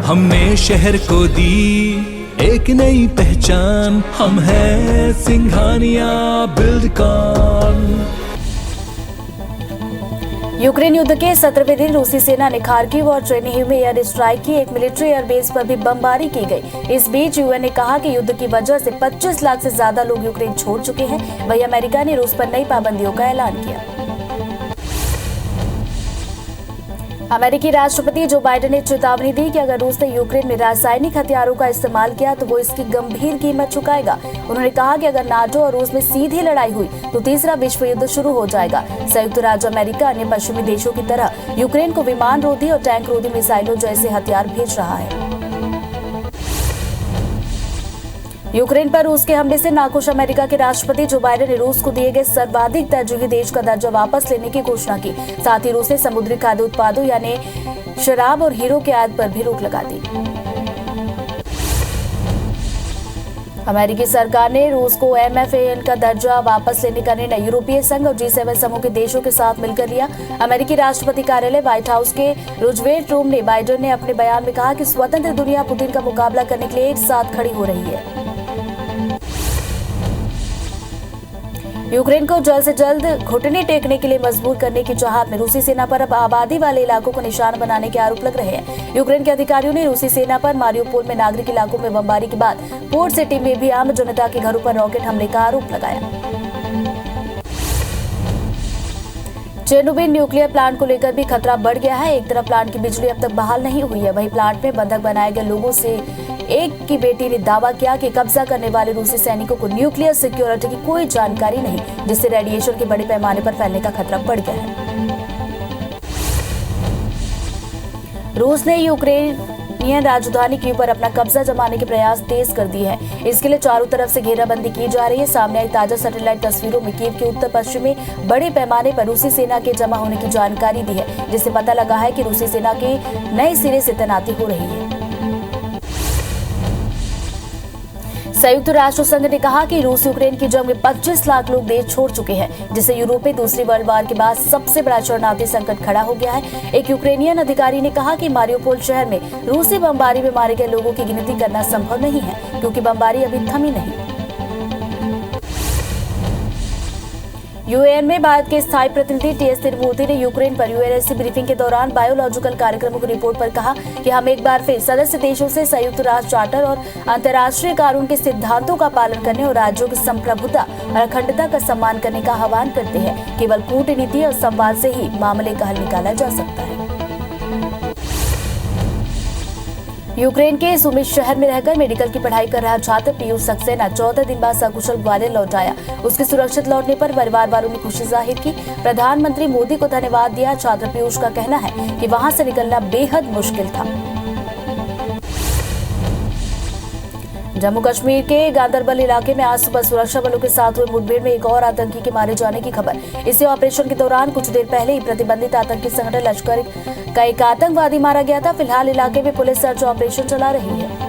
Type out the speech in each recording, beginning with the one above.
हमने शहर को दी एक नई पहचान, हम हैं सिंघानिया बिल्डकॉन। यूक्रेन युद्ध के 17वें दिन रूसी सेना ने खार्किव और चेर्निहिव में एयर स्ट्राइक की। एक मिलिट्री एयरबेस पर भी बमबारी की गई। इस बीच यूएन ने कहा कि युद्ध की वजह से 25 लाख से ज्यादा लोग यूक्रेन छोड़ चुके हैं। वहीं अमेरिका ने रूस पर नई पाबंदियों का ऐलान किया। अमेरिकी राष्ट्रपति जो बाइडेन ने चेतावनी दी कि अगर रूस ने यूक्रेन में रासायनिक हथियारों का इस्तेमाल किया तो वो इसकी गंभीर कीमत चुकाएगा। उन्होंने कहा कि अगर नाटो और रूस में सीधी लड़ाई हुई तो तीसरा विश्व युद्ध शुरू हो जाएगा। संयुक्त राज्य अमेरिका अन्य पश्चिमी देशों की तरह यूक्रेन को विमान रोधी और टैंक रोधी मिसाइलों जैसे हथियार भेज रहा है। यूक्रेन पर रूस के हमले से नाखुश अमेरिका के राष्ट्रपति जो बाइडेन ने रूस को दिए गए सर्वाधिक तरजीही देश का दर्जा वापस लेने की घोषणा की। साथ ही रूस ने समुद्री खाद्य उत्पादों यानी शराब और हीरो के आयात पर भी रोक लगा दी। अमेरिकी सरकार ने रूस को MFAN का दर्जा वापस लेने का निर्णय यूरोपीय संघ और G7 समूह के देशों के साथ मिलकर लिया। अमेरिकी राष्ट्रपति कार्यालय व्हाइट हाउस के रूजवेल्ट रूम ने बाइडेन ने अपने बयान में कहा कि स्वतंत्र दुनिया पुतिन का मुकाबला करने के लिए एक साथ खड़ी हो रही है। यूक्रेन को जल्द से जल्द घुटने टेकने के लिए मजबूर करने की चाहत में रूसी सेना पर अब आबादी वाले इलाकों को निशाना बनाने के आरोप लग रहे हैं। यूक्रेन के अधिकारियों ने रूसी सेना पर मारियोपोल में नागरिक इलाकों में बमबारी के बाद पोर्ट सिटी में भी आम जनता के घरों पर रॉकेट हमले का आरोप लगाया। चेर्नोबिल न्यूक्लियर प्लांट को लेकर भी खतरा बढ़ गया है। एक तरफ प्लांट की बिजली अब तक बहाल नहीं हुई है, वहीं प्लांट में बंधक बनाए गए लोगों से एक की बेटी ने दावा किया कि कब्जा करने वाले रूसी सैनिकों को न्यूक्लियर सिक्योरिटी की कोई जानकारी नहीं, जिससे रेडिएशन के बड़े पैमाने पर फैलने का खतरा बढ़ गया है। रूस ने यूक्रेनियन राजधानी कीव पर अपना कब्जा जमाने के प्रयास तेज कर दिए हैं। इसके लिए चारों तरफ से घेराबंदी की जा रही है। सामने आई ताजा सैटेलाइट तस्वीरों में कीव के उत्तर पश्चिम में बड़े पैमाने पर रूसी सेना के जमा होने की जानकारी दी है, जिससे पता लगा है कि रूसी सेना की नए सिरे से तैनाती हो रही है। संयुक्त राष्ट्र संघ ने कहा कि रूस यूक्रेन की जंग में 25 लाख लोग देश छोड़ चुके हैं, जिससे यूरोप में दूसरी वर्ल्ड वार के बाद सबसे बड़ा शरणार्थी संकट खड़ा हो गया है। एक यूक्रेनियन अधिकारी ने कहा कि मारियोपोल शहर में रूसी बमबारी में मारे गए लोगों की गिनती करना संभव नहीं है, क्योंकि बमबारी अभी थमी नहीं। यूएन में भारत के स्थायी प्रतिनिधि TS तिरुमूर्ति ने यूक्रेन पर UNSC ब्रीफिंग के दौरान बायोलॉजिकल कार्यक्रमों की रिपोर्ट पर कहा कि हम एक बार फिर सदस्य देशों से संयुक्त राष्ट्र चार्टर और अंतर्राष्ट्रीय कानून के सिद्धांतों का पालन करने और राज्यों की संप्रभुता और अखंडता का सम्मान करने का आह्वान करते हैं। केवल कूटनीति और संवाद से ही मामले का हल निकाला जा सकता है। यूक्रेन के सुमी शहर में रहकर मेडिकल की पढ़ाई कर रहा छात्र पीयूष सक्सेना 14 दिन बाद सकुशल ग्वालियर लौट आया। उसके सुरक्षित लौटने पर परिवार वालों ने खुशी जाहिर की। प्रधानमंत्री मोदी को धन्यवाद दिया। छात्र पीयूष का कहना है कि वहां से निकलना बेहद मुश्किल था। जम्मू कश्मीर के गांदरबल इलाके में आज सुबह सुरक्षा बलों के साथ हुए मुठभेड़ में एक और आतंकी के मारे जाने की खबर। इसी ऑपरेशन के दौरान कुछ देर पहले ही प्रतिबंधित आतंकी संगठन लश्कर का एक आतंकवादी मारा गया था। फिलहाल इलाके में पुलिस सर्च ऑपरेशन चला रही है।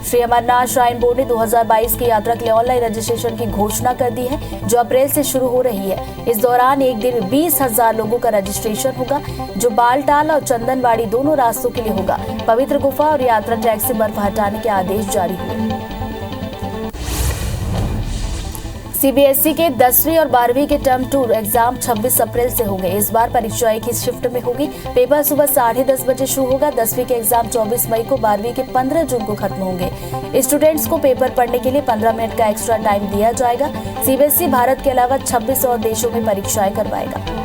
श्री अमरनाथ श्राइन बोर्ड ने 2022 की यात्रा के लिए ऑनलाइन रजिस्ट्रेशन की घोषणा कर दी है, जो अप्रैल से शुरू हो रही है। इस दौरान एक दिन में 20,000 लोगों का रजिस्ट्रेशन होगा, जो बालटाल और चंदनवाड़ी दोनों रास्तों के लिए होगा। पवित्र गुफा और यात्रा ट्रैक से बर्फ हटाने के आदेश जारी हुए। सीबीएसई के 10वीं और 12वीं के टर्म 2 एग्जाम 26 अप्रैल से होंगे। इस बार परीक्षा एक ही शिफ्ट में होगी। पेपर सुबह 10:30 बजे शुरू होगा। 10वीं के एग्जाम 24 मई को, 12वीं के 15 जून को खत्म होंगे। स्टूडेंट्स को पेपर पढ़ने के लिए 15 मिनट का एक्स्ट्रा टाइम दिया जाएगा। सीबीएसई भारत के अलावा 26 और देशों में परीक्षाएं करवाएगा।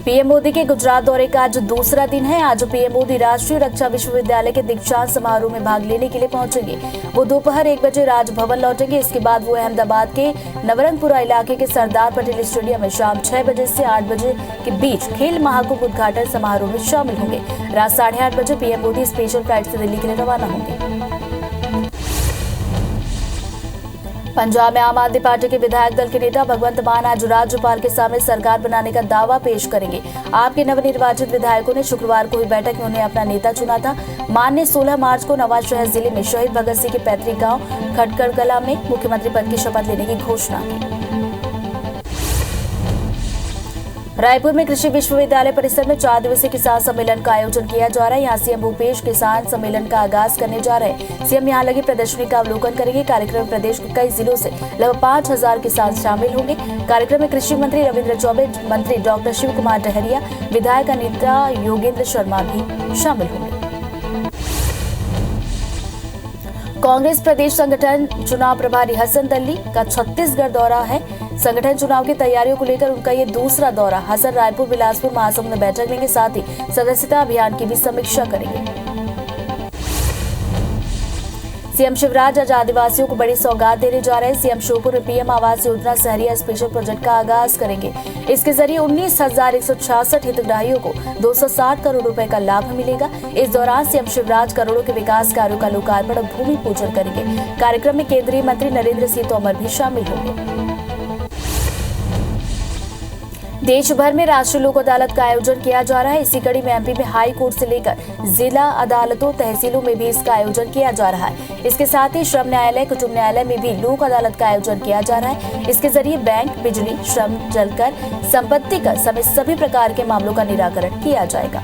पीएम मोदी के गुजरात दौरे का आज दूसरा दिन है। आज पीएम मोदी राष्ट्रीय रक्षा विश्वविद्यालय के दीक्षांत समारोह में भाग लेने के लिए पहुंचेंगे। वो दोपहर 1 बजे राजभवन लौटेंगे। इसके बाद वो अहमदाबाद के नवरंगपुरा इलाके के सरदार पटेल स्टेडियम में शाम 6 बजे से 8 बजे के बीच खेल महाकुंभ उद्घाटन समारोह में शामिल होंगे। रात 8:30 बजे पीएम मोदी स्पेशल फ्लाइट से दिल्ली के लिए रवाना होंगे। पंजाब में आम आदमी पार्टी के विधायक दल के नेता भगवंत मान आज राज्यपाल के सामने सरकार बनाने का दावा पेश करेंगे। आपके नवनिर्वाचित विधायकों ने शुक्रवार को हुई बैठक में उन्हें अपना नेता चुना था। मान ने 16 मार्च को नवाजशहर जिले में शहीद भगत सिंह के पैतृक गांव खटकड़कला में मुख्यमंत्री पद की शपथ लेने की घोषणा की। रायपुर में कृषि विश्वविद्यालय परिसर में 4 दिवसीय किसान सम्मेलन का आयोजन किया जा रहा है। यहाँ सीएम भूपेश किसान सम्मेलन का आगाज करने जा रहे हैं। सीएम यहाँ लगी प्रदर्शनी का अवलोकन करेंगे। कार्यक्रम में प्रदेश के कई जिलों से लगभग 5000 किसान शामिल होंगे। कार्यक्रम में कृषि मंत्री रविंद्र चौबे, मंत्री डॉक्टर शिव कुमार डहरिया, विधायक अनिता योगेंद्र शर्मा भी शामिल होंगे। कांग्रेस प्रदेश संगठन चुनाव प्रभारी हसन दल्ली का छत्तीसगढ़ दौरा है। संगठन चुनाव की तैयारियों को लेकर उनका ये दूसरा दौरा। हसन रायपुर, बिलासपुर, महासमुंद में बैठक लेंगे, साथ ही सदस्यता अभियान की भी समीक्षा करेंगे। सीएम शिवराज आज आदिवासियों को बड़ी सौगात देने जा रहे हैं। सीएम श्योपुर में PM Awas Yojana Sahariya special project का आगाज करेंगे। इसके जरिए 19,166 हितग्राहियों को 260 करोड़ रुपए का लाभ मिलेगा। इस दौरान सीएम शिवराज करोड़ों के विकास कार्यों का लोकार्पण और भूमि पूजन करेंगे। कार्यक्रम में केंद्रीय मंत्री नरेंद्र सिंह तोमर भी शामिल होंगे। देश भर में राष्ट्रीय लोक अदालत का आयोजन किया जा रहा है। इसी कड़ी में एमपी में हाई कोर्ट से लेकर जिला अदालतों, तहसीलों में भी इसका आयोजन किया जा रहा है। इसके साथ ही श्रम न्यायालय, कुटुंब न्यायालय में भी लोक अदालत का आयोजन किया जा रहा है। इसके जरिए बैंक, बिजली, श्रम, जलकर, संपत्ति कर समेत सभी प्रकार के मामलों का निराकरण किया जाएगा।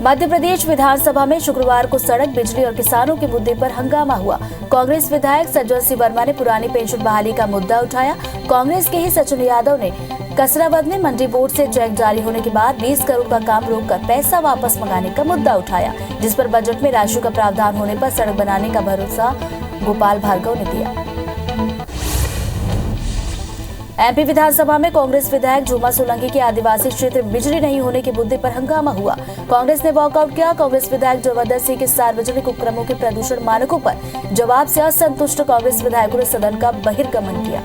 मध्य प्रदेश विधानसभा में शुक्रवार को सड़क, बिजली और किसानों के मुद्दे पर हंगामा हुआ। कांग्रेस विधायक सज्जन सिंह वर्मा ने पुरानी पेंशन बहाली का मुद्दा उठाया। कांग्रेस के ही सचिन यादव ने कसरावद में मंडी बोर्ड से चेक जारी होने के बाद 20 करोड़ का काम रोककर पैसा वापस मंगाने का मुद्दा उठाया, जिस पर बजट में राशि का प्रावधान होने पर सड़क बनाने का भरोसा गोपाल भार्गव ने दिया। एमपी विधानसभा में कांग्रेस विधायक झूमा सोलंकी के आदिवासी क्षेत्र में बिजली नहीं होने के मुद्दे पर हंगामा हुआ। कांग्रेस ने वॉकआउट किया। कांग्रेस विधायक जबरदस्त सिंह के सार्वजनिक उपक्रमों के प्रदूषण मानकों पर जवाब से असंतुष्ट कांग्रेस विधायकों ने सदन का बहिर्गमन किया।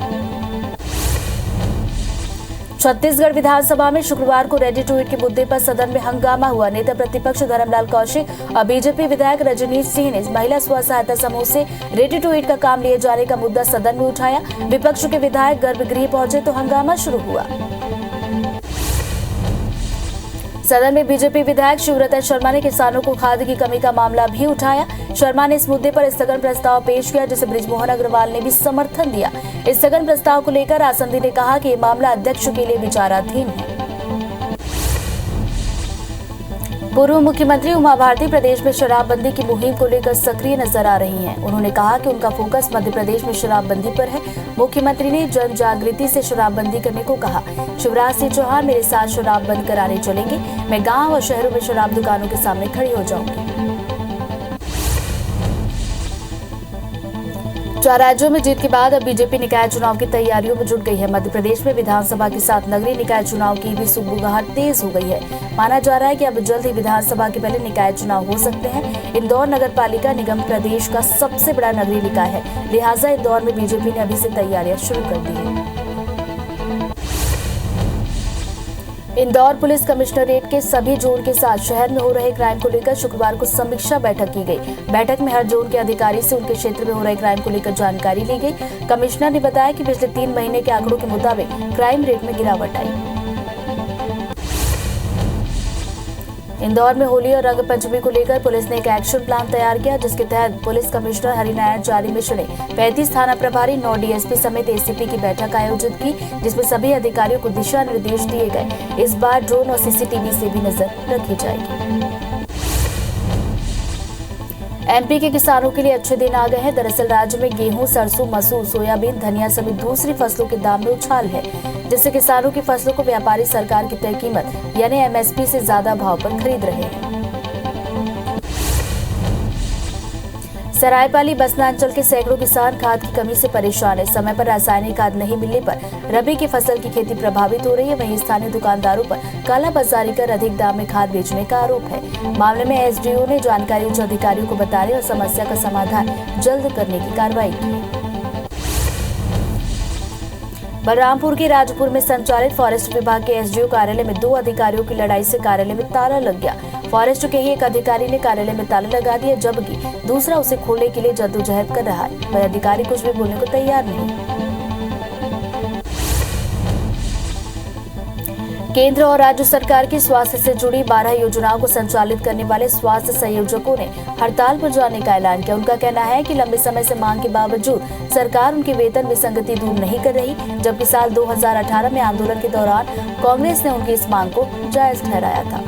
छत्तीसगढ़ विधानसभा में शुक्रवार को रेडी टू ईट के मुद्दे पर सदन में हंगामा हुआ। नेता प्रतिपक्ष धर्मलाल कौशिक और बीजेपी विधायक रजनीश सिंह ने महिला स्व सहायता समूह से रेडी टू ईट का काम लिए जाने का मुद्दा सदन में उठाया। विपक्ष के विधायक गर्भगृह पहुंचे तो हंगामा शुरू हुआ। सदन में बीजेपी विधायक शिवरतन शर्मा ने किसानों को खाद की कमी का मामला भी उठाया। शर्मा ने इस मुद्दे पर स्थगन प्रस्ताव पेश किया, जिसे बृजमोहन अग्रवाल ने भी समर्थन दिया। स्थगन प्रस्ताव को लेकर आसंदी ने कहा कि ये मामला अध्यक्ष के लिए विचाराधीन है। पूर्व मुख्यमंत्री उमा भारती प्रदेश में शराबबंदी की मुहिम को लेकर सक्रिय नजर आ रही हैं। उन्होंने कहा कि उनका फोकस मध्य प्रदेश में शराबबंदी पर है। मुख्यमंत्री ने जन जागृति से शराबबंदी करने को कहा। शिवराज सिंह चौहान मेरे साथ शराब बंद कराने चलेंगे। मैं गांव और शहरों में शराब दुकानों के सामने खड़ी हो जाऊंगी। 4 राज्यों में जीत के बाद अब बीजेपी निकाय चुनाव की तैयारियों में जुट गई है। मध्य प्रदेश में विधानसभा के साथ नगरीय निकाय चुनाव की भी सुगबुगाहट तेज हो गई है। माना जा रहा है कि अब जल्द ही विधानसभा के पहले निकाय चुनाव हो सकते हैं। इंदौर नगर पालिका निगम प्रदेश का सबसे बड़ा नगरीय निकाय है, लिहाजा इंदौर में बीजेपी ने अभी से तैयारियां शुरू कर दी है। इंदौर पुलिस कमिश्नरेट के सभी जोन के साथ शहर में हो रहे क्राइम को लेकर शुक्रवार को समीक्षा बैठक की गई। बैठक में हर जोन के अधिकारी से उनके क्षेत्र में हो रहे क्राइम को लेकर जानकारी ली गई। कमिश्नर ने बताया कि पिछले 3 महीने के आंकड़ों के मुताबिक क्राइम रेट में गिरावट आई। इंदौर में होली और रंग पंचमी को लेकर पुलिस ने एक एक्शन प्लान तैयार किया, जिसके तहत पुलिस कमिश्नर हरिनारायण चारी मिश्र ने 35 थाना प्रभारी, 9 डीएसपी समेत एसीपी की बैठक आयोजित की, जिसमें सभी अधिकारियों को दिशा निर्देश दिए गए। इस बार ड्रोन और सीसीटीवी से भी नजर रखी जाएगी। एमपी के किसानों के लिए अच्छे दिन आ गए हैं। दरअसल राज्य में गेहूं, सरसों, मसूर, सोयाबीन, धनिया समेत दूसरी फसलों के दाम में उछाल है, जिससे किसानों की फसलों को व्यापारी सरकार की तय कीमत यानी एमएसपी से ज्यादा भाव पर खरीद रहे हैं। सरायपाली बसना अंचल के सैकड़ों किसान खाद की कमी से परेशान है। समय पर रासायनिक खाद नहीं मिलने पर रबी की फसल की खेती प्रभावित हो रही है। वहीं स्थानीय दुकानदारों पर कालाबाजारी कर अधिक दाम में खाद बेचने का आरोप है। मामले में एसडीओ ने जानकारी उच्च अधिकारियों को बताने और समस्या का समाधान जल्द करने की कार्रवाई की। बलरामपुर के राजपुर में संचालित फॉरेस्ट विभाग के एसडीओ कार्यालय में 2 अधिकारियों की लड़ाई से कार्यालय में ताला लग गया। फॉरेस्ट के ही एक अधिकारी ने कार्यालय में ताला लगा दिया, जबकि दूसरा उसे खोलने के लिए जद्दोजहद कर रहा है। वह अधिकारी कुछ भी बोलने को तैयार नहीं। केंद्र और राज्य सरकार की स्वास्थ्य से जुड़ी 12 योजनाओं को संचालित करने वाले स्वास्थ्य संयोजकों ने हड़ताल पर जाने का ऐलान किया। उनका कहना है कि लंबे समय से मांग के बावजूद सरकार उनकी वेतन विसंगति दूर नहीं कर रही, जबकि साल 2018 में आंदोलन के दौरान कांग्रेस ने उनकी इस मांग को जायज ठहराया था।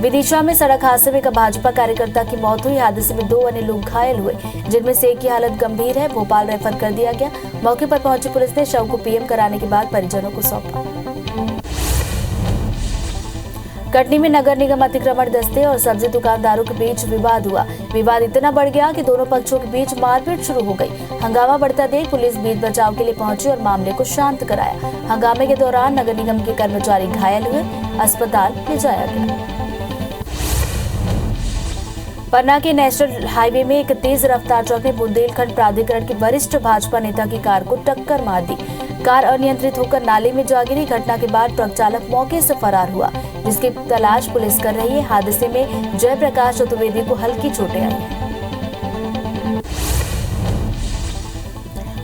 विदिशा में सड़क हादसे में एक भाजपा कार्यकर्ता की मौत हुई। हादसे में 2 अन्य लोग घायल हुए, जिनमें से एक की हालत गंभीर है। भोपाल रेफर कर दिया गया। मौके पर पहुंची पुलिस ने शव को पीएम कराने के बाद परिजनों को सौंपा। कटनी में नगर निगम अतिक्रमण दस्ते और सब्जी दुकानदारों के बीच विवाद हुआ। विवाद इतना बढ़ गया कि दोनों पक्षों के बीच मारपीट शुरू हो गई। हंगामा बढ़ता देख पुलिस बीच बचाव के लिए पहुंची और मामले को शांत कराया। हंगामे के दौरान नगर निगम के कर्मचारी घायल हुए, अस्पताल ले जाया गया। पन्ना के नेशनल हाईवे में एक तेज रफ्तार ट्रक ने बुंदेलखंड प्राधिकरण के वरिष्ठ भाजपा नेता की कार को टक्कर मार दी। कार अनियंत्रित होकर नाले में जा गिरी। घटना के बाद ट्रक चालक मौके से फरार हुआ, जिसकी तलाश पुलिस कर रही है। हादसे में जयप्रकाश चतुर्वेदी को हल्की चोटें आई हैं।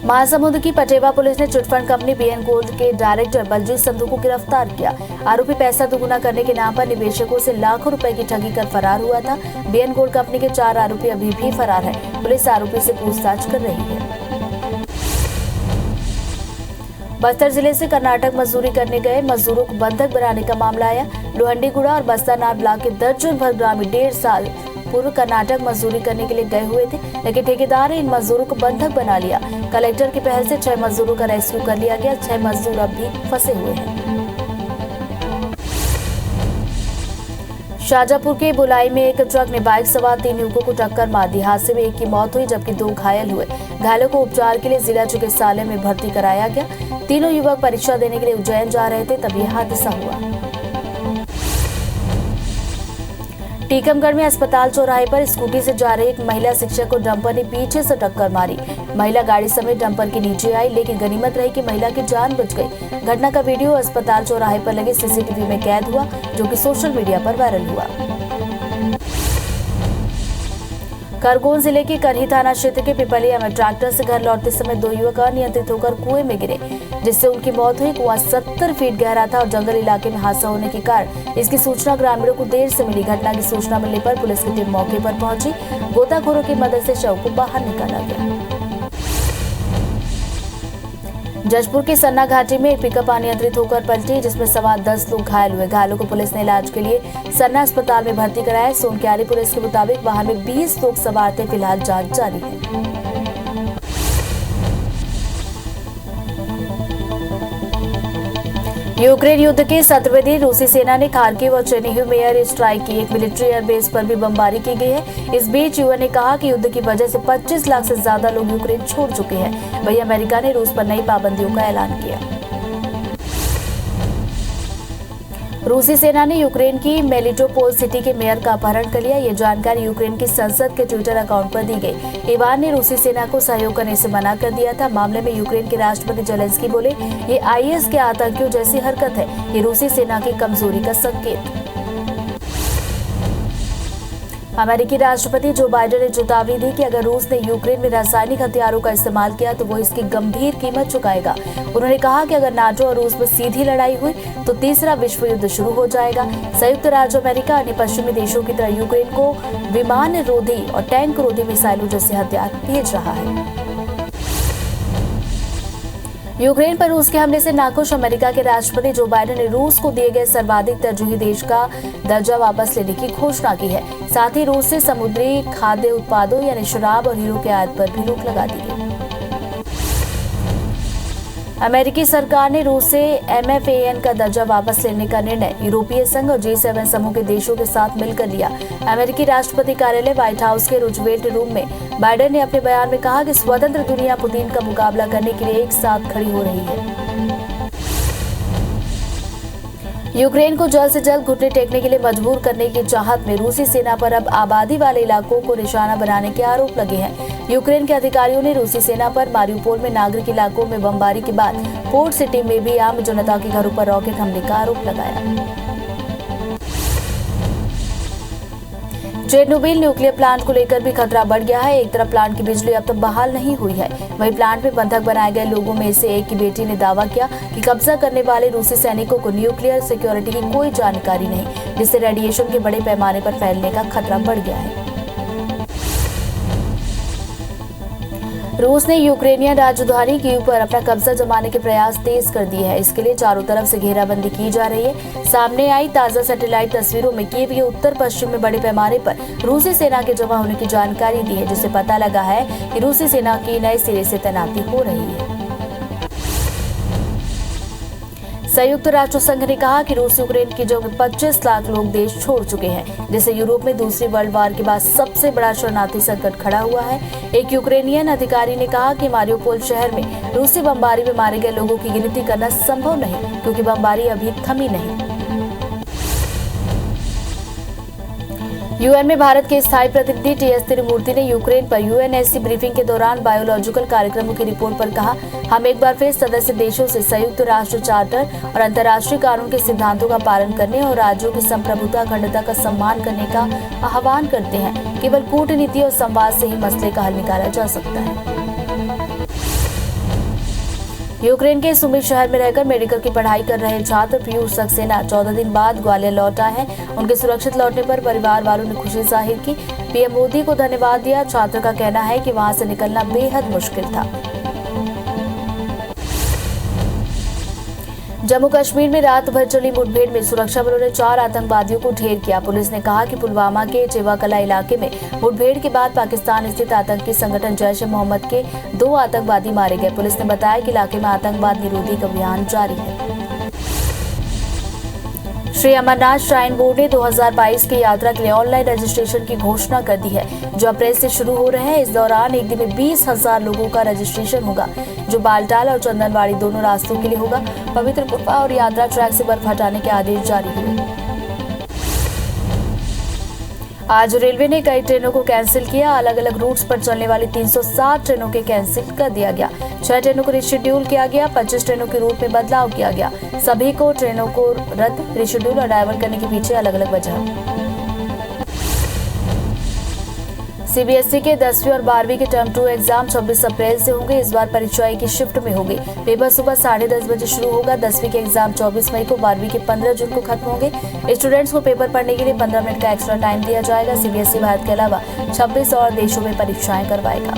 महासमुंद की पटेवा पुलिस ने चिटफंड कंपनी बीएन गोल्ड के डायरेक्टर बलजीत संधू को गिरफ्तार किया। आरोपी पैसा दुगुना करने के नाम पर निवेशकों से लाखों रुपए की ठगी कर फरार हुआ था। बीएन गोल्ड कंपनी के 4 आरोपी अभी भी फरार हैं। पुलिस आरोपी से पूछताछ कर रही है। बस्तर जिले से कर्नाटक मजदूरी करने गए मजदूरों को बंधक बनाने का मामला आया। लोहंडीगुड़ा और बस्तानार ब्लॉक के दर्जन भर ग्रामीण 1.5 साल पूर्व कर्नाटक मजदूरी करने के लिए गए हुए थे, लेकिन ठेकेदार ने इन मजदूरों को बंधक बना लिया। कलेक्टर की पहल से 6 मजदूरों का रेस्क्यू कर लिया गया। 6 मजदूर अब भी फंसे हुए हैं। शाजापुर के बुलाई में एक ट्रक ने बाइक सवार 3 युवकों को टक्कर मार दी। हादसे में एक की मौत हुई, जबकि 2 घायल हुए। घायलों को उपचार के लिए जिला चिकित्सालय में भर्ती कराया गया। तीनों युवक परीक्षा देने के लिए उज्जैन जा रहे थे, तभी हादसा हुआ। टीकमगढ़ में अस्पताल चौराहे पर स्कूटी से जा रही एक महिला शिक्षक को डंपर ने पीछे से टक्कर मारी। महिला गाड़ी समेत डंपर के नीचे आई, लेकिन गनीमत रही कि महिला की जान बच गई। घटना का वीडियो अस्पताल चौराहे पर लगे सीसीटीवी में कैद हुआ, जो कि सोशल मीडिया पर वायरल हुआ। खरगोन जिले के करही थाना क्षेत्र के पिपलिया में ट्रैक्टर से घर लौटते समय 2 युवक अनियंत्रित होकर कुएं में गिरे, जिससे उनकी मौत हुई। कुआं 70 फीट गहरा था और जंगल इलाके में हादसा होने के कारण इसकी सूचना ग्रामीणों को देर से मिली। घटना की सूचना मिलने पर पुलिस की टीम मौके पर पहुंची। गोताखोरों की मदद से शव को बाहर निकाला गया। जजपुर के सन्ना घाटी में एक पिकअप अनियंत्रित होकर पलटी, जिसमें सवार 10 लोग घायल हुए। घायलों को पुलिस ने इलाज के लिए सन्ना अस्पताल में भर्ती कराया। सोनक्यारी पुलिस के मुताबिक वाहन में 20 लोग सवार थे। फिलहाल जांच जारी है। यूक्रेन युद्ध के 7वें दिन रूसी सेना ने खार्किव और चेर्निहिव में एयर स्ट्राइक की। एक मिलिट्री एयरबेस पर भी बमबारी की गई है। इस बीच यूएन ने कहा कि युद्ध की वजह से 25 लाख से ज्यादा लोग यूक्रेन छोड़ चुके हैं। वहीं अमेरिका ने रूस पर नई पाबंदियों का ऐलान किया। रूसी सेना ने यूक्रेन की मेलिटोपोल सिटी के मेयर का अपहरण कर लिया। ये जानकारी यूक्रेन की संसद के ट्विटर अकाउंट पर दी गई। इवान ने रूसी सेना को सहयोग करने से मना कर दिया था। मामले में यूक्रेन के राष्ट्रपति जेलेंस्की बोले, ये आईएस के आतंकियों जैसी हरकत है। ये रूसी सेना की कमजोरी का संकेत। अमेरिकी राष्ट्रपति जो बाइडेन ने चेतावनी दी कि अगर रूस ने यूक्रेन में रासायनिक हथियारों का इस्तेमाल किया तो वो इसकी गंभीर कीमत चुकाएगा। उन्होंने कहा कि अगर नाटो और रूस में सीधी लड़ाई हुई तो तीसरा विश्व युद्ध शुरू हो जाएगा। संयुक्त राज्य अमेरिका अन्य पश्चिमी देशों की तरह यूक्रेन को विमान रोधी और टैंक रोधी मिसाइलों जैसे हथियार भेज रहा है। यूक्रेन पर रूस के हमले से नाखुश अमेरिका के राष्ट्रपति जो बाइडेन ने रूस को दिए गए सर्वाधिक तरजीही देश का दर्जा वापस लेने की घोषणा की है। साथ ही रूस से समुद्री खाद्य उत्पादों यानी शराब और हीरो के आयात पर भी रोक लगा दी गई। अमेरिकी सरकार ने रूस से MFAN का दर्जा वापस लेने का निर्णय यूरोपीय संघ और G7 समूह के देशों के साथ मिलकर लिया। अमेरिकी राष्ट्रपति कार्यालय व्हाइट हाउस के रूजवेल्ट रूम में बाइडेन ने अपने बयान में कहा कि स्वतंत्र दुनिया पुतिन का मुकाबला करने के लिए एक साथ खड़ी हो रही है। यूक्रेन को जल्द से जल्द घुटने टेकने के लिए मजबूर करने की चाहत में रूसी सेना पर अब आबादी वाले इलाकों को निशाना बनाने के आरोप लगे हैं। यूक्रेन के अधिकारियों ने रूसी सेना पर मारिउपोल में नागरिक इलाकों में बमबारी के बाद पोर्ट सिटी में भी आम जनता के घरों पर रॉकेट हमले का आरोप लगाया। चेरनोबिल न्यूक्लियर प्लांट को लेकर भी खतरा बढ़ गया है। एक तरफ प्लांट की बिजली अब तक बहाल नहीं हुई है, वहीं प्लांट में बंधक बनाए गए लोगों में से एक की बेटी ने दावा किया कि कब्जा करने वाले रूसी सैनिकों को न्यूक्लियर सिक्योरिटी की कोई जानकारी नहीं, जिससे रेडिएशन के बड़े पैमाने पर फैलने का खतरा बढ़ गया है। रूस ने यूक्रेनियन राजधानी कीव पर अपना कब्जा जमाने के प्रयास तेज कर दिए हैं। इसके लिए चारों तरफ से घेराबंदी की जा रही है। सामने आई ताजा सैटेलाइट तस्वीरों में कीव के उत्तर पश्चिम में बड़े पैमाने पर रूसी सेना के जमा होने की जानकारी दी है, जिससे पता लगा है कि रूसी सेना की नए सिरे से तैनाती हो रही है। संयुक्त राष्ट्र संघ ने कहा कि रूस यूक्रेन की जंग 25 लाख लोग देश छोड़ चुके हैं, जिससे यूरोप में दूसरी वर्ल्ड वॉर के बाद सबसे बड़ा शरणार्थी संकट खड़ा हुआ है। एक यूक्रेनियन अधिकारी ने कहा कि मारियोपोल शहर में रूसी बमबारी में मारे गए लोगों की गिनती करना संभव नहीं, क्योंकि बमबारी अभी थमी नहीं। यूएन में भारत के स्थायी प्रतिनिधि टीएस तिरुमूर्ति ने यूक्रेन पर यूएनएससी ब्रीफिंग के दौरान बायोलॉजिकल कार्यक्रमों की रिपोर्ट पर कहा, हम एक बार फिर सदस्य देशों से संयुक्त राष्ट्र चार्टर और अंतर्राष्ट्रीय कानून के सिद्धांतों का पालन करने और राज्यों की संप्रभुता अखंडता का सम्मान करने का आह्वान करते हैं। केवल कूटनीति और संवाद से ही मसले का हल निकाला जा सकता है। यूक्रेन के सुमी शहर में रहकर मेडिकल की पढ़ाई कर रहे छात्र पीयूष सक्सेना 14 दिन बाद ग्वालियर लौट आए हैं। उनके सुरक्षित लौटने पर परिवार वालों ने खुशी जाहिर की, पीएम मोदी को धन्यवाद दिया। छात्र का कहना है कि वहां से निकलना बेहद मुश्किल था। जम्मू कश्मीर में रात भर चली मुठभेड़ में सुरक्षा बलों ने 4 आतंकवादियों को ढेर किया। पुलिस ने कहा कि पुलवामा के चेवाकला इलाके में मुठभेड़ के बाद पाकिस्तान स्थित आतंकी संगठन जैश ए मोहम्मद के 2 आतंकवादी मारे गए। पुलिस ने बताया कि इलाके में आतंकवाद निरोधी अभियान जारी है। श्री अमरनाथ श्राइन बोर्ड ने 2022 की यात्रा के लिए ऑनलाइन रजिस्ट्रेशन की घोषणा कर दी है, जो अप्रैल से शुरू हो रहे हैं। इस दौरान एक दिन में 20,000 लोगों का रजिस्ट्रेशन होगा, जो बालटाल और चंदनवाड़ी दोनों रास्तों के लिए होगा। पवित्र गुफा और यात्रा ट्रैक से बर्फ हटाने के आदेश जारी हुए। आज रेलवे ने कई ट्रेनों को कैंसिल किया। अलग अलग रूट्स पर चलने वाली 307 ट्रेनों के कैंसिल कर दिया गया। 6 ट्रेनों को रिशेड्यूल किया गया। 25 ट्रेनों के रूट में बदलाव किया गया। सभी को ट्रेनों को रद्द, रिशेड्यूल और डायवर्ट करने के पीछे अलग अलग वजह। सीबीएसई के 10वीं और 12वीं के टर्म 2 एग्जाम 26 अप्रैल से होंगे। इस बार परीक्षा एक ही शिफ्ट में होगी। पेपर सुबह 10:30 बजे शुरू होगा। 10वीं के एग्जाम 24 मई को, 12वीं के 15 जून को खत्म होंगे। स्टूडेंट्स को पेपर पढ़ने के लिए 15 मिनट का एक्स्ट्रा टाइम दिया जाएगा। सीबीएसई भारत के अलावा 26 और देशों में परीक्षाएं करवाएगा।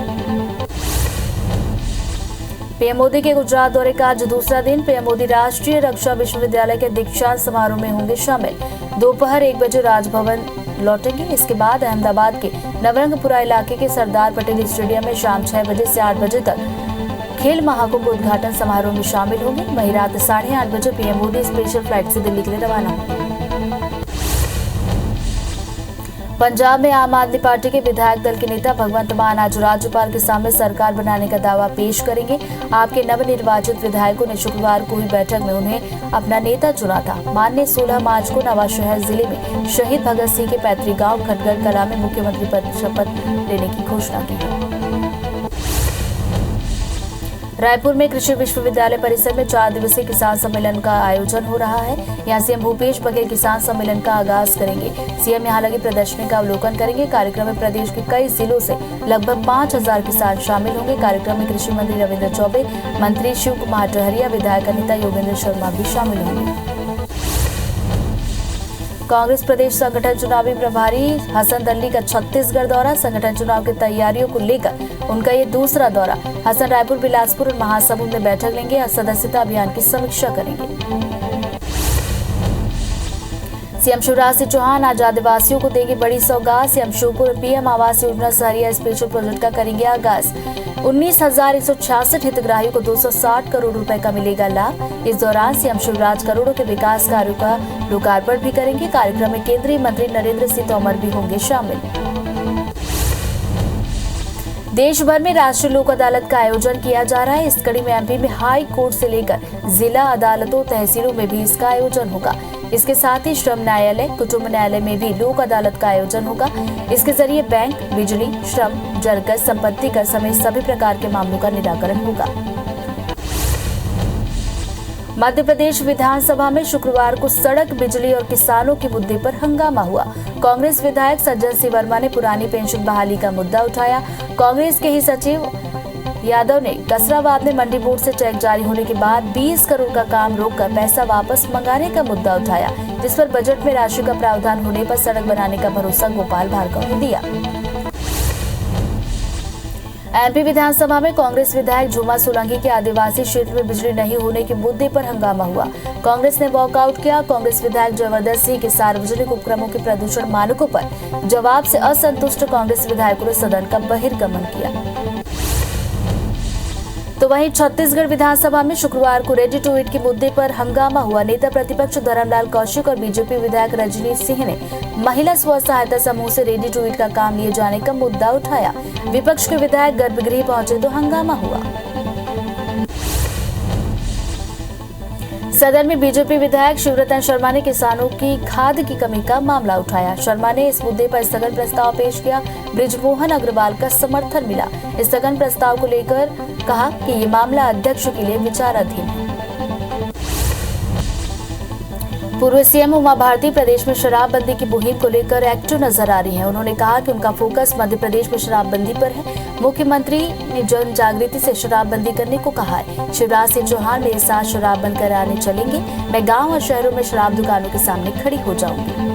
पीएम मोदी के गुजरात दौरे का आज दूसरा दिन। पीएम मोदी राष्ट्रीय रक्षा विश्वविद्यालय के दीक्षांत समारोह में होंगे शामिल। दोपहर 1 बजे राजभवन लौटेंगे। इसके बाद अहमदाबाद के नवरंगपुरा इलाके के सरदार पटेल स्टेडियम में शाम 6 बजे से 8 बजे तक खेल महाकुंभ उद्घाटन समारोह में शामिल होंगे। वहीं रात 8:30 बजे पीएम मोदी स्पेशल फ्लाइट से दिल्ली के लिए रवाना होंगे। पंजाब में आम आदमी पार्टी के विधायक दल के नेता भगवंत मान आज राज्यपाल के सामने सरकार बनाने का दावा पेश करेंगे। आपके नवनिर्वाचित विधायकों ने शुक्रवार को हुई बैठक में उन्हें अपना नेता चुना था। मान ने 16 मार्च को नवाशहर जिले में शहीद भगत सिंह के पैतृक गांव खटगढ़ कला में मुख्यमंत्री पद शपथ लेने की घोषणा की है। रायपुर में कृषि विश्वविद्यालय परिसर में 4 दिवसीय किसान सम्मेलन का आयोजन हो रहा है। यहाँ सीएम भूपेश बघेल किसान सम्मेलन का आगाज करेंगे। सीएम यहाँ लगी प्रदर्शनी का अवलोकन करेंगे। कार्यक्रम में प्रदेश के कई जिलों से लगभग 5,000 किसान शामिल होंगे। कार्यक्रम में कृषि मंत्री रविंद्र चौबे, मंत्री शिव कुमार डहरिया, विधायक अनिता योगेंद्र शर्मा भी शामिल होंगे। कांग्रेस प्रदेश संगठन चुनावी प्रभारी हसन दल्ली का छत्तीसगढ़ दौरा। संगठन चुनाव की तैयारियों को लेकर उनका ये दूसरा दौरा। हसन रायपुर, बिलासपुर और महासमुंद में बैठक लेंगे और सदस्यता अभियान की समीक्षा करेंगे। सीएम शिवराज सिंह चौहान आज आदिवासियों को देंगे बड़ी सौगात। CM Shivpur PM Awas Yojana Sahariya special project का करेंगे आगाज। 19,166 हितग्राहियों को 260 करोड़ रुपए का मिलेगा लाभ। इस दौरान सीएम शिवराज करोड़ों के विकास कार्यों का लोकार्पण भी करेंगे। कार्यक्रम में केंद्रीय मंत्री नरेंद्र सिंह तोमर भी होंगे शामिल। देश भर में राष्ट्रीय लोक अदालत का आयोजन किया जा रहा है। इस कड़ी में एमपी में हाई कोर्ट से लेकर जिला अदालतों, तहसीलों में भी इसका आयोजन होगा। इसके साथ ही श्रम न्यायालय, कुटुंब न्यायालय में भी लोक अदालत का आयोजन होगा। इसके जरिए बैंक, बिजली, श्रम, जलकर, संपत्ति कर समेत सभी प्रकार के मामलों का निराकरण होगा। मध्य प्रदेश विधानसभा में शुक्रवार को सड़क, बिजली और किसानों के मुद्दे पर हंगामा हुआ। कांग्रेस विधायक सज्जन सिंह वर्मा ने पुरानी पेंशन बहाली का मुद्दा उठाया। कांग्रेस के ही सचिव यादव ने कसराबाद में मंडी बोर्ड से चेक जारी होने के बाद 20 करोड़ का काम रोककर पैसा वापस मंगाने का मुद्दा उठाया, जिस पर बजट में राशि का प्रावधान होने पर सड़क बनाने का भरोसा गोपाल भार्गव ने दिया। एमपी विधानसभा में कांग्रेस विधायक झूमा सोलंकी के आदिवासी क्षेत्र में बिजली नहीं होने के मुद्दे पर हंगामा हुआ। कांग्रेस ने वॉकआउट किया। कांग्रेस विधायक जबरदस्त सिंह के सार्वजनिक उपक्रमों के प्रदूषण मानकों पर जवाब से असंतुष्ट कांग्रेस विधायकों ने सदन का बहिर्गमन किया। तो वहीं छत्तीसगढ़ विधानसभा में शुक्रवार को रेडी टू ईट के मुद्दे पर हंगामा हुआ। नेता प्रतिपक्ष धर्मलाल कौशिक और बीजेपी विधायक रजनीश सिंह ने महिला स्व सहायता समूह से रेडी टू ईट का काम लिए जाने का मुद्दा उठाया। विपक्ष के विधायक गर्भगृह पहुंचे तो हंगामा हुआ। सदन में बीजेपी विधायक शिवरतन शर्मा ने किसानों की खाद की कमी का मामला उठाया। शर्मा ने इस मुद्दे पर स्थगन प्रस्ताव पेश किया। बृजमोहन अग्रवाल का समर्थन मिला। स्थगन प्रस्ताव को लेकर कहा कि ये मामला अध्यक्ष के लिए विचाराधीन है। पूर्व सीएम उमा भारती प्रदेश में शराबबंदी की मुहिम को लेकर एक्टिव नजर आ रही हैं। उन्होंने कहा कि उनका फोकस मध्य प्रदेश में शराबबंदी पर है। मुख्यमंत्री ने जन जागृति से शराबबंदी करने को कहा है। शिवराज सिंह चौहान मेरे साथ शराब बंद कराने चलेंगे। मैं गांव और शहरों में शराब दुकानों के सामने खड़ी हो जाऊंगी।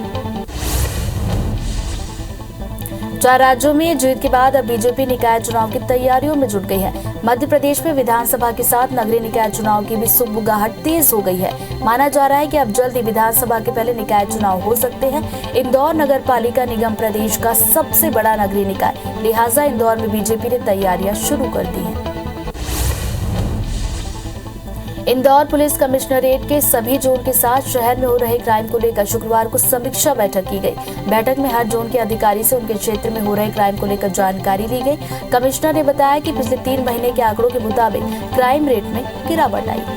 4 राज्यों में जीत के बाद अब बीजेपी निकाय चुनाव की तैयारियों में जुट गई है। मध्य प्रदेश में विधानसभा के साथ नगरीय निकाय चुनाव की भी सुगबुगाहट तेज हो गई है। माना जा रहा है कि अब जल्द ही विधानसभा के पहले निकाय चुनाव हो सकते हैं। इंदौर नगर पालिका निगम प्रदेश का सबसे बड़ा नगरीय निकाय, लिहाजा इंदौर में बीजेपी ने तैयारियां शुरू कर दी हैं। इंदौर पुलिस कमिश्नरेट के सभी जोन के साथ शहर में हो रहे क्राइम को लेकर शुक्रवार को समीक्षा बैठक की गई। बैठक में हर जोन के अधिकारी से उनके क्षेत्र में हो रहे क्राइम को लेकर जानकारी ली गई। कमिश्नर ने बताया कि पिछले 3 महीने के आंकड़ों के मुताबिक क्राइम रेट में गिरावट आई है।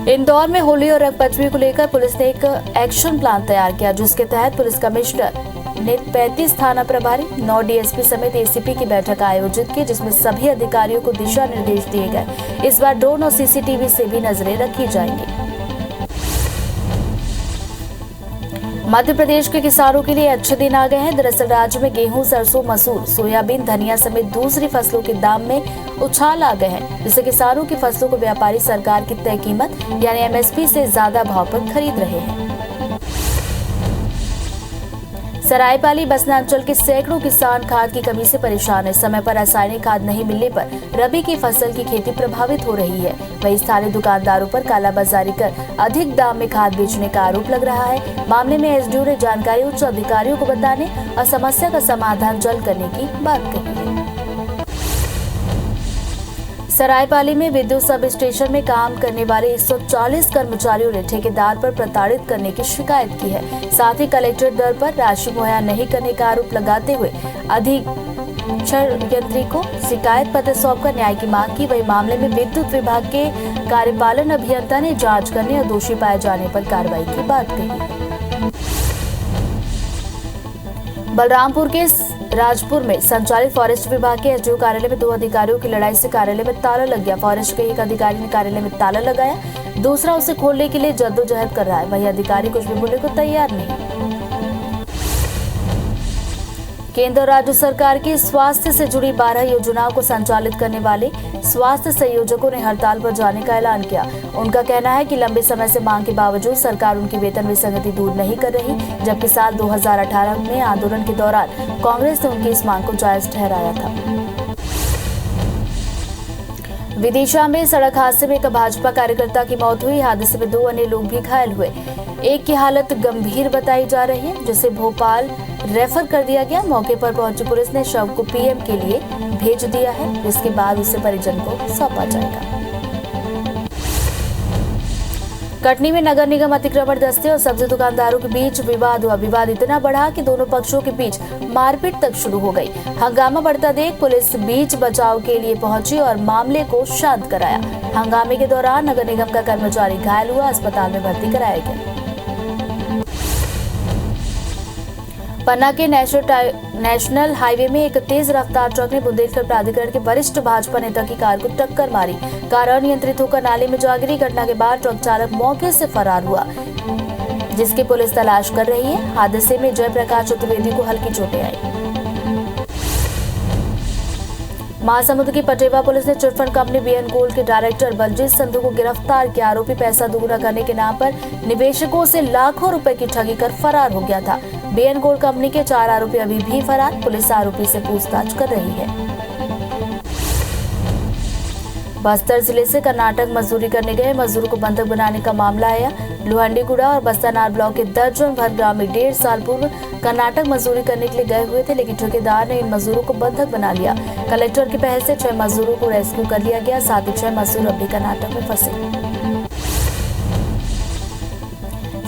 इंदौर में होली और रंगपंचमी को लेकर पुलिस ने एक एक्शन प्लान तैयार किया, जिसके तहत पुलिस कमिश्नर ने 35 थाना प्रभारी, 9 डीएसपी समेत एसीपी की बैठक आयोजित की, जिसमें सभी अधिकारियों को दिशा निर्देश दिए गए। इस बार ड्रोन और सीसीटीवी से भी नजरें रखी जाएंगी। मध्य प्रदेश के किसानों के लिए अच्छे दिन आ गए हैं। दरअसल राज्य में गेहूं, सरसों, मसूर, सोयाबीन, धनिया समेत दूसरी फसलों के दाम में उछाल आ गए हैं, जिससे किसानों की फसलों को व्यापारी सरकार की तय कीमत यानी एमएसपी से ज्यादा भाव पर खरीद रहे हैं। सरायपाली बसना अंचल के सैकड़ों किसान खाद की कमी से परेशान है। समय पर रासायनिक खाद नहीं मिलने पर रबी की फसल की खेती प्रभावित हो रही है। वहीं स्थानीय दुकानदारों पर कालाबाजारी कर अधिक दाम में खाद बेचने का आरोप लग रहा है। मामले में एसडीओ ने जानकारी उच्च अधिकारियों को बताने और समस्या का समाधान जल्द करने की बात कही है। सरायपाली में विद्युत सब स्टेशन में काम करने वाले 140 कर्मचारियों ने ठेकेदार पर प्रताड़ित करने की शिकायत की है। साथ ही कलेक्टर दर पर राशि मुहैया नहीं करने का आरोप लगाते हुए अधीक्षण यंत्री को शिकायत पत्र सौंपकर न्याय की मांग की। वही मामले में विद्युत विभाग के कार्यपालन अभियंता ने जांच करने और दोषी पाए जाने पर कार्रवाई की बात कही। बलरामपुर के राजपुर में संचालित फॉरेस्ट विभाग के एसडीओ कार्यालय में 2 अधिकारियों की लड़ाई से कार्यालय में ताला लग गया। फॉरेस्ट के एक अधिकारी ने कार्यालय में ताला लगाया, दूसरा उसे खोलने के लिए जद्दोजहद कर रहा है। वही अधिकारी कुछ भी बोलने को तैयार नहीं। केंद्र और राज्य सरकार की स्वास्थ्य से जुड़ी 12 योजनाओं को संचालित करने वाले स्वास्थ्य संयोजकों ने हड़ताल पर जाने का ऐलान किया। उनका कहना है कि लंबे समय से मांग के बावजूद सरकार उनकी वेतन विसंगति दूर नहीं कर रही, जबकि साल 2018 में आंदोलन के दौरान कांग्रेस ने उनकी इस मांग को जायज ठहराया था। विदिशा में सड़क हादसे में एक भाजपा कार्यकर्ता की मौत हुई। हादसे में 2 अन्य लोग भी घायल हुए। एक की हालत गंभीर बताई जा रही है, जिसे भोपाल रेफर कर दिया गया। मौके पर पहुंची पुलिस ने शव को पीएम के लिए भेज दिया है, जिसके बाद उसे परिजन को सौंपा जाएगा। कटनी में नगर निगम अतिक्रमण दस्ते और सब्जी दुकानदारों के बीच विवाद हुआ। विवाद इतना बढ़ा कि दोनों पक्षों के बीच मारपीट तक शुरू हो गई। हंगामा बढ़ता देख पुलिस बीच बचाव के लिए पहुंची और मामले को शांत कराया। हंगामे के दौरान नगर निगम का कर्मचारी घायल हुआ, अस्पताल में भर्ती कराया गया। पन्ना के नेशनल हाईवे में एक तेज रफ्तार ट्रक ने बुंदेलखंड प्राधिकरण के वरिष्ठ भाजपा नेता की कार को टक्कर मारी। कार अनियंत्रित होकर नाले में जा गिरी। घटना के बाद ट्रक चालक मौके से फरार हुआ, जिसकी पुलिस तलाश कर रही है। हादसे में जयप्रकाश चतुर्वेदी को हल्की चोटें आई। महासमुंद की पटेवा पुलिस ने चिटफंड कंपनी बीएन गोल्ड के डायरेक्टर बलजीत संधू को गिरफ्तार किया। आरोपी पैसा दुगना करने के नाम पर निवेशकों से लाखों रुपए की ठगी कर फरार हो गया था। बीएन गोल्ड कंपनी के 4 आरोपी अभी भी फरार। पुलिस आरोपी से पूछताछ कर रही है। बस्तर जिले से कर्नाटक मजदूरी करने गए मजदूरों को बंधक बनाने का मामला आया। लोहंडीगुड़ा और बस्तानार ब्लॉक के दर्जन भर ग्राम में 1.5 साल पूर्व कर्नाटक मजदूरी करने के लिए गए हुए थे, लेकिन ठेकेदार ने इन मजदूरों को बंधक बना लिया। कलेक्टर की पहल से 6 मजदूरों को रेस्क्यू कर लिया गया। साथ ही 6 मजदूर अभी कर्नाटक में फंसे।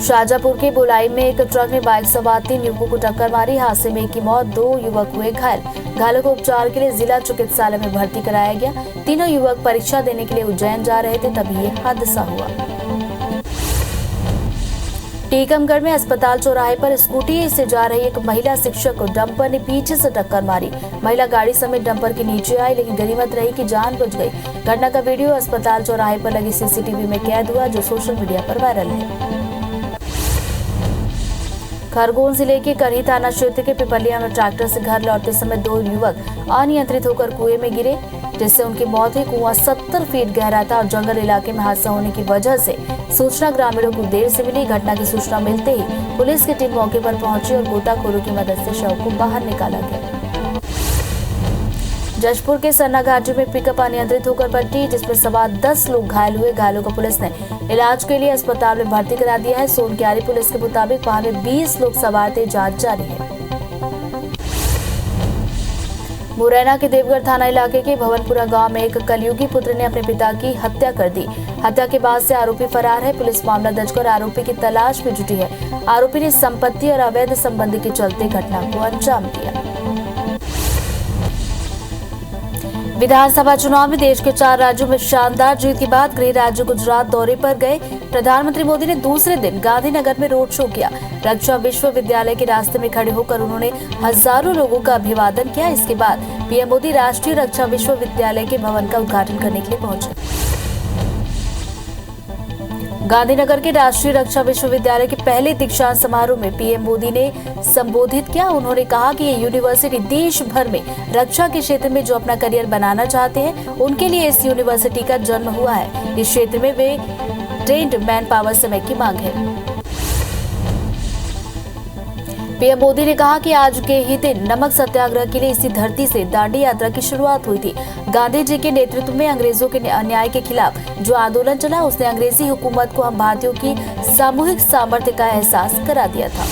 शाहजहांपुर के बुलाई में एक ट्रक ने बाइक सवार 3 युवकों को टक्कर मारी। हादसे में एक की मौत, 2 युवक हुए घायल। घायलों को उपचार के लिए जिला चिकित्सालय में भर्ती कराया गया। तीनों युवक परीक्षा देने के लिए उज्जैन जा रहे थे, तभी ये हादसा हुआ। टीकमगढ़ में अस्पताल चौराहे पर स्कूटी से जा रही एक महिला शिक्षक को डंपर ने पीछे से टक्कर मारी। महिला गाड़ी समेत डंपर के नीचे आई, लेकिन गनीमत रही कि जान बच गई। घटना का वीडियो अस्पताल चौराहे पर लगी सीसीटीवी में कैद हुआ, जो सोशल मीडिया पर वायरल है। खरगोन जिले के करही थाना क्षेत्र के पिपलिया में ट्रैक्टर से घर लौटते समय 2 युवक अनियंत्रित होकर कुएं में गिरे, जिससे उनकी मौत हुई। कुआं 70 फीट गहरा था और जंगल इलाके में हादसा होने की वजह से सूचना ग्रामीणों को देर से मिली। घटना की सूचना मिलते ही पुलिस की टीम मौके पर पहुंची और गोताखोरों की मदद से शव को बाहर निकाला गया। जशपुर के सन्ना घाटी में पिकअप अनियंत्रित होकर पलटी, जिसमें सवार 10 लोग घायल हुए। घायलों को पुलिस ने इलाज के लिए अस्पताल में भर्ती करा दिया है। सोनक्यारी पुलिस के मुताबिक वाहन में 20 लोग सवार थे। जांच जारी है। मुरैना के देवगढ़ थाना इलाके के भवनपुरा गांव में एक कलयुगी पुत्र ने अपने पिता की हत्या कर दी। हत्या के बाद से आरोपी फरार है। पुलिस मामला दर्ज कर आरोपी की तलाश में जुटी है। आरोपी ने संपत्ति और अवैध संबंध के चलते घटना को अंजाम दिया। विधानसभा चुनाव में देश के 4 राज्यों में शानदार जीत के बाद गृह राज्य गुजरात दौरे पर गए प्रधानमंत्री मोदी ने दूसरे दिन गांधीनगर में रोड शो किया। रक्षा विश्वविद्यालय के रास्ते में खड़े होकर उन्होंने हजारों लोगों का अभिवादन किया। इसके बाद पीएम मोदी राष्ट्रीय रक्षा विश्वविद्यालय के भवन का उद्घाटन करने के लिए पहुंचे। गांधीनगर के राष्ट्रीय रक्षा विश्वविद्यालय के पहले दीक्षांत समारोह में पीएम मोदी ने संबोधित किया। उन्होंने कहा कि ये यूनिवर्सिटी देश भर में रक्षा के क्षेत्र में जो अपना करियर बनाना चाहते हैं, उनके लिए इस यूनिवर्सिटी का जन्म हुआ है। इस क्षेत्र में वे ट्रेन्ड मैन पावर समय की मांग है। पीएम मोदी ने कहा कि आज के ही दिन नमक सत्याग्रह के लिए इसी धरती से दांडी यात्रा की शुरुआत हुई थी। गांधी जी के नेतृत्व में अंग्रेजों के अन्याय के खिलाफ जो आंदोलन चला, उसने अंग्रेजी हुकूमत को हम भारतीयों की सामूहिक सामर्थ्य का एहसास करा दिया था।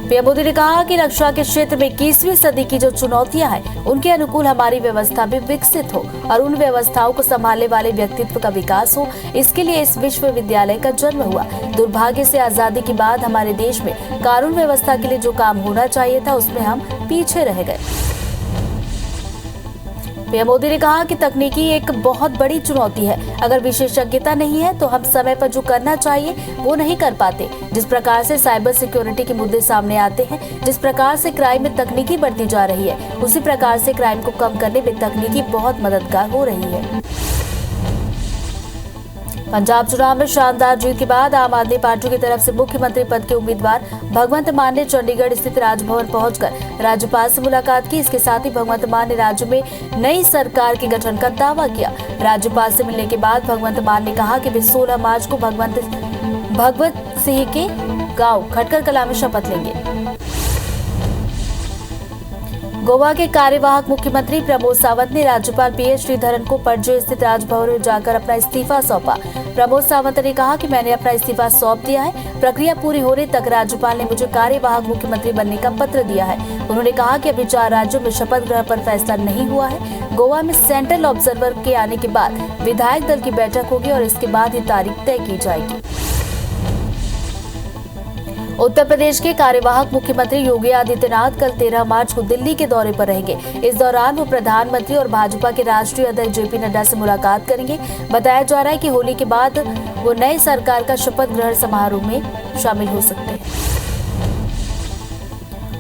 पीएम मोदी ने कहा कि रक्षा के क्षेत्र में 21वीं सदी की जो चुनौतियां हैं, उनके अनुकूल हमारी व्यवस्था भी विकसित हो और उन व्यवस्थाओं को संभालने वाले व्यक्तित्व का विकास हो। इसके लिए इस विश्वविद्यालय का जन्म हुआ। दुर्भाग्य से आजादी के बाद हमारे देश में कानून व्यवस्था के लिए जो काम होना चाहिए था, उसमें हम पीछे रह गए। पीएम मोदी ने कहा कि तकनीकी एक बहुत बड़ी चुनौती है। अगर विशेषज्ञता नहीं है तो हम समय पर जो करना चाहिए वो नहीं कर पाते। जिस प्रकार से साइबर सिक्योरिटी के मुद्दे सामने आते हैं, जिस प्रकार से क्राइम में तकनीकी बढ़ती जा रही है, उसी प्रकार से क्राइम को कम करने में तकनीकी बहुत मददगार हो रही है। पंजाब चुनाव में शानदार जीत के बाद आम आदमी पार्टी की तरफ से मुख्यमंत्री पद के उम्मीदवार भगवंत मान ने चंडीगढ़ स्थित राजभवन पहुंचकर राज्यपाल से मुलाकात की। इसके साथ ही भगवंत मान ने राज्य में नई सरकार के गठन का दावा किया। राज्यपाल से मिलने के बाद भगवंत मान ने कहा कि वे 16 मार्च को भगवत सिंह के गांव खटकर कला में शपथ लेंगे। गोवा के कार्यवाहक मुख्यमंत्री प्रमोद सावंत ने राज्यपाल पीएस श्रीधरन को पणजी स्थित राजभवन में जाकर अपना इस्तीफा सौंपा। प्रमोद सावंत ने कहा कि मैंने अपना इस्तीफा सौंप दिया है। प्रक्रिया पूरी होने तक राज्यपाल ने मुझे कार्यवाहक मुख्यमंत्री बनने का पत्र दिया है। उन्होंने कहा कि अभी 4 राज्यों में शपथ ग्रहण पर फैसला नहीं हुआ है। गोवा में सेंट्रल ऑब्जर्वर के आने के बाद विधायक दल की बैठक होगी और इसके बाद ही तारीख तय की जाएगी। उत्तर प्रदेश के कार्यवाहक मुख्यमंत्री योगी आदित्यनाथ कल 13 मार्च को दिल्ली के दौरे पर रहेंगे। इस दौरान वो प्रधानमंत्री और भाजपा के राष्ट्रीय अध्यक्ष जेपी नड्डा से मुलाकात करेंगे। बताया जा रहा है कि होली के बाद वो नई सरकार का शपथ ग्रहण समारोह में शामिल हो सकते हैं।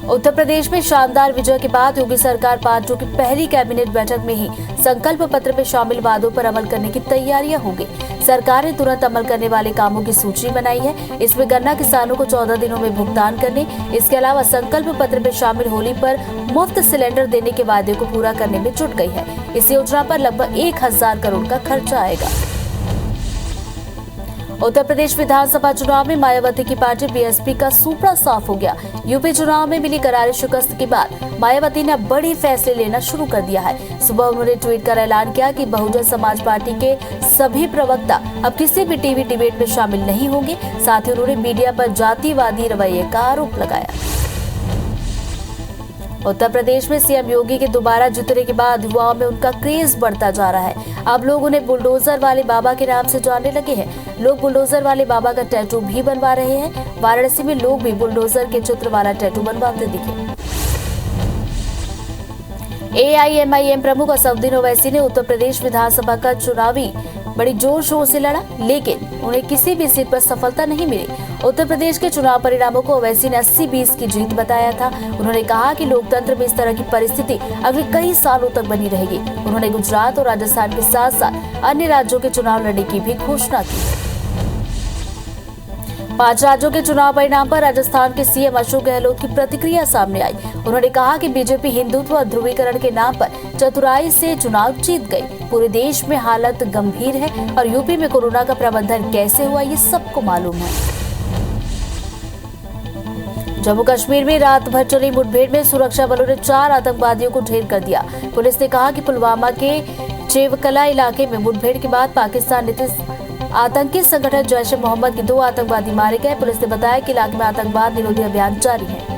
उत्तर प्रदेश में शानदार विजय के बाद योगी सरकार पार्टियों की पहली कैबिनेट बैठक में ही संकल्प पत्र में शामिल वादों पर अमल करने की तैयारियां होंगी। सरकार ने तुरंत अमल करने वाले कामों की सूची बनाई है। इसमें गन्ना किसानों को 14 दिनों में भुगतान करने, इसके अलावा संकल्प पत्र में शामिल होली पर मुफ्त सिलेंडर देने के वादे को पूरा करने में जुट गई है। इस योजना पर लगभग 1000 करोड़ का खर्चा आएगा। उत्तर प्रदेश विधानसभा चुनाव में मायावती की पार्टी बीएसपी का सुपड़ा साफ हो गया। यूपी चुनाव में मिली करारी शिकस्त के बाद मायावती ने अब बड़ी फैसले लेना शुरू कर दिया है। सुबह उन्होंने ट्वीट कर ऐलान किया कि बहुजन समाज पार्टी के सभी प्रवक्ता अब किसी भी टीवी डिबेट में शामिल नहीं होंगे। साथ ही उन्होंने मीडिया पर जातिवादी रवैये का आरोप लगाया। उत्तर प्रदेश में सीएम योगी के दोबारा जीतने के बाद युवाओं में उनका क्रेज बढ़ता जा रहा है। अब लोग उन्हें बुलडोजर वाले बाबा के नाम से जानने लगे हैं। लोग बुलडोजर वाले बाबा का टैटू भी बनवा रहे हैं। वाराणसी में लोग भी बुलडोजर के चित्र वाला टैटू बनवाते दिखे। एआईएमआईएम प्रमुख असदुद्दीन ओवैसी ने उत्तर प्रदेश विधानसभा का चुनावी बड़ी जोर शोर से लड़ा, लेकिन उन्हें किसी भी सीट पर सफलता नहीं मिली। उत्तर प्रदेश के चुनाव परिणामों को ओवैसी ने 80-20 की जीत बताया था। उन्होंने कहा कि लोकतंत्र में इस तरह की परिस्थिति अगले कई सालों तक बनी रहेगी। उन्होंने गुजरात और राजस्थान के साथ साथ अन्य राज्यों के चुनाव लड़ने की भी घोषणा की। 5 राज्यों के चुनाव परिणाम पर राजस्थान के सीएम अशोक गहलोत की प्रतिक्रिया सामने आई। उन्होंने कहा कि बीजेपी हिंदुत्व और ध्रुवीकरण के नाम पर चतुराई से चुनाव जीत गई। पूरे देश में हालत गंभीर है और यूपी में कोरोना का प्रबंधन कैसे हुआ ये सबको मालूम है। जम्मू कश्मीर में रात भर चली मुठभेड़ में सुरक्षा बलों ने 4 आतंकवादियों को ढेर कर दिया। पुलिस ने कहा कि पुलवामा के चेवकला इलाके में मुठभेड़ के बाद पाकिस्तान नीति आतंकी संगठन जैश ए मोहम्मद के 2 आतंकवादी मारे गए। पुलिस ने बताया कि इलाके में आतंकवाद निरोधी अभियान जारी है।